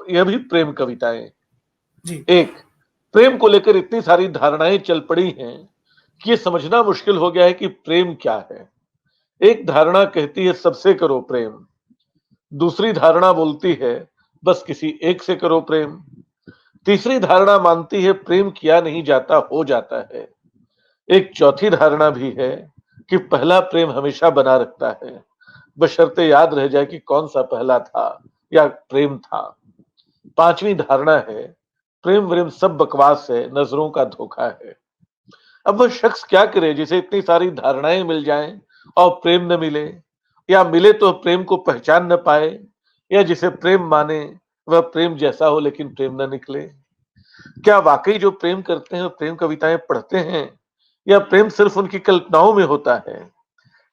यह भी प्रेम कविताएं। जी। एक, प्रेम को लेकर इतनी सारी धारणाएं चल पड़ी हैं कि ये समझना मुश्किल हो गया है कि प्रेम क्या है। एक धारणा कहती है सबसे करो प्रेम, दूसरी धारणा बोलती है बस किसी एक से करो प्रेम, तीसरी धारणा मानती है प्रेम किया नहीं जाता हो जाता है, एक चौथी धारणा भी है कि पहला प्रेम हमेशा बना रखता है, बशर्ते याद रह जाए कि कौन सा पहला था या प्रेम था। पांचवी धारणा है प्रेम व्रेम सब बकवास है, नजरों का धोखा है। अब वह शख्स क्या करे जिसे इतनी सारी धारणाएं मिल जाएं और प्रेम न मिले, या मिले तो प्रेम को पहचान न पाए, या जिसे प्रेम माने वह प्रेम जैसा हो लेकिन प्रेम न निकले। क्या वाकई जो प्रेम करते हैं वो प्रेम कविताएं पढ़ते हैं, या प्रेम सिर्फ उनकी कल्पनाओं में होता है?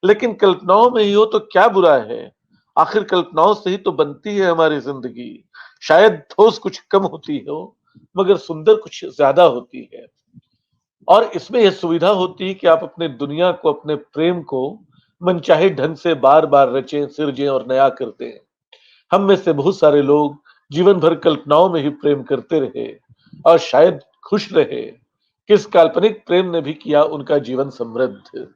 लेकिन कल्पनाओं में ही हो तो क्या बुरा है, आखिर कल्पनाओं से ही तो बनती है हमारी जिंदगी। शायद ठोस कुछ कम होती हो मगर सुंदर कुछ ज्यादा होती है। और इसमें यह सुविधा होती है कि आप अपने दुनिया को, अपने प्रेम को मनचाहे ढंग से बार बार रचें, सिरजें और नया करते हैं। हम में से बहुत सारे लोग जीवन भर कल्पनाओं में ही प्रेम करते रहे और शायद खुश रहे। किस काल्पनिक प्रेम ने भी किया उनका जीवन समृद्ध।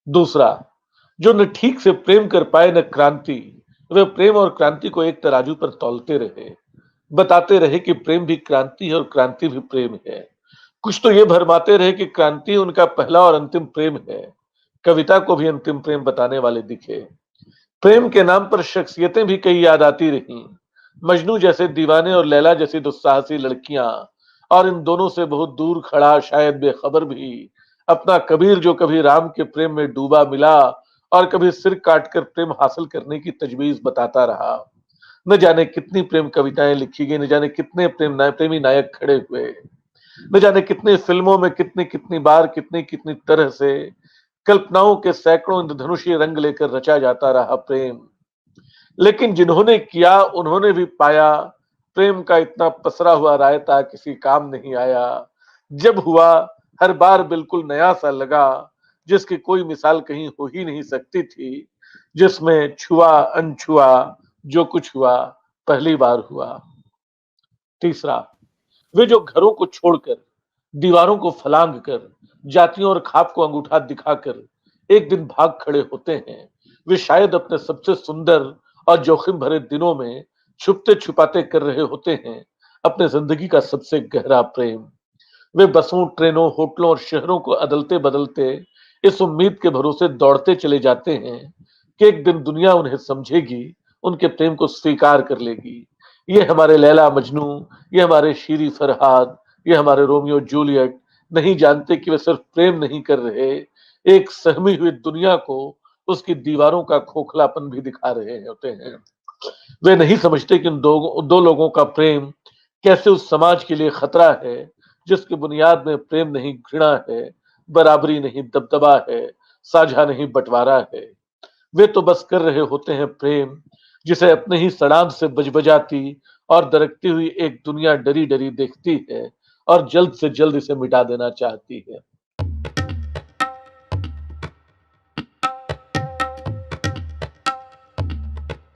दूसरा, जो न ठीक से प्रेम कर पाए न क्रांति, वे प्रेम और क्रांति को एक तराजू पर तौलते रहे, बताते रहे कि प्रेम भी क्रांति है और क्रांति भी प्रेम है। कुछ तो ये भरमाते रहे कि क्रांति उनका पहला और अंतिम प्रेम है, कविता को भी अंतिम प्रेम बताने वाले दिखे। प्रेम के नाम पर शख्सियतें भी कई याद आती रहीं, मजनू जैसे दीवाने और लैला जैसी दुस्साहसी लड़कियां, और इन दोनों से बहुत दूर खड़ा शायद बेखबर भी अपना कबीर जो कभी राम के प्रेम में डूबा मिला और कभी सिर काटकर प्रेम हासिल करने की तजवीज बताता रहा। न जाने कितनी प्रेम कविताएं लिखी गई, न जाने कितने प्रेमी नायक खड़े हुए, न जाने कितनी फिल्मों में कितनी कितनी बार कितनी कितनी तरह से कल्पनाओं के सैकड़ों इंद्रधनुषीय रंग लेकर रचा जाता रहा प्रेम। लेकिन जिन्होंने किया उन्होंने भी पाया प्रेम का इतना पसरा हुआ रायता किसी काम नहीं आया। जब हुआ हर बार बिल्कुल नया सा लगा, जिसकी कोई मिसाल कहीं हो ही नहीं सकती थी, जिसमें छुआ अनछुआ जो कुछ हुआ पहली बार हुआ। तीसरा, वे जो घरों को छोड़कर, दीवारों को फलांग कर, जातियों और खाप को अंगूठा दिखाकर एक दिन भाग खड़े होते हैं, वे शायद अपने सबसे सुंदर और जोखिम भरे दिनों में छुपते छुपाते कर रहे होते हैं अपने जिंदगी का सबसे गहरा प्रेम। वे बसों, ट्रेनों, होटलों और शहरों को अदलते बदलते इस उम्मीद के भरोसे दौड़ते चले जाते हैं कि एक दिन दुनिया उन्हें समझेगी, उनके प्रेम को स्वीकार कर लेगी। ये हमारे लैला मजनू, ये हमारे शीरी फरहाद, ये हमारे रोमियो जूलियट नहीं जानते कि वे सिर्फ प्रेम नहीं कर रहे, एक सहमी हुई दुनिया को उसकी दीवारों का खोखलापन भी दिखा रहे होते हैं। वे नहीं समझते कि उन दो लोगों का प्रेम कैसे उस समाज के लिए खतरा है जिसकी बुनियाद में प्रेम नहीं घृणा है, बराबरी नहीं दबदबा है, साझा नहीं बंटवारा है। वे तो बस कर रहे होते हैं प्रेम जिसे अपने ही सड़ांध से बजबजाती और दरकती हुई एक दुनिया डरी डरी देखती है और जल्द से जल्द इसे मिटा देना चाहती है।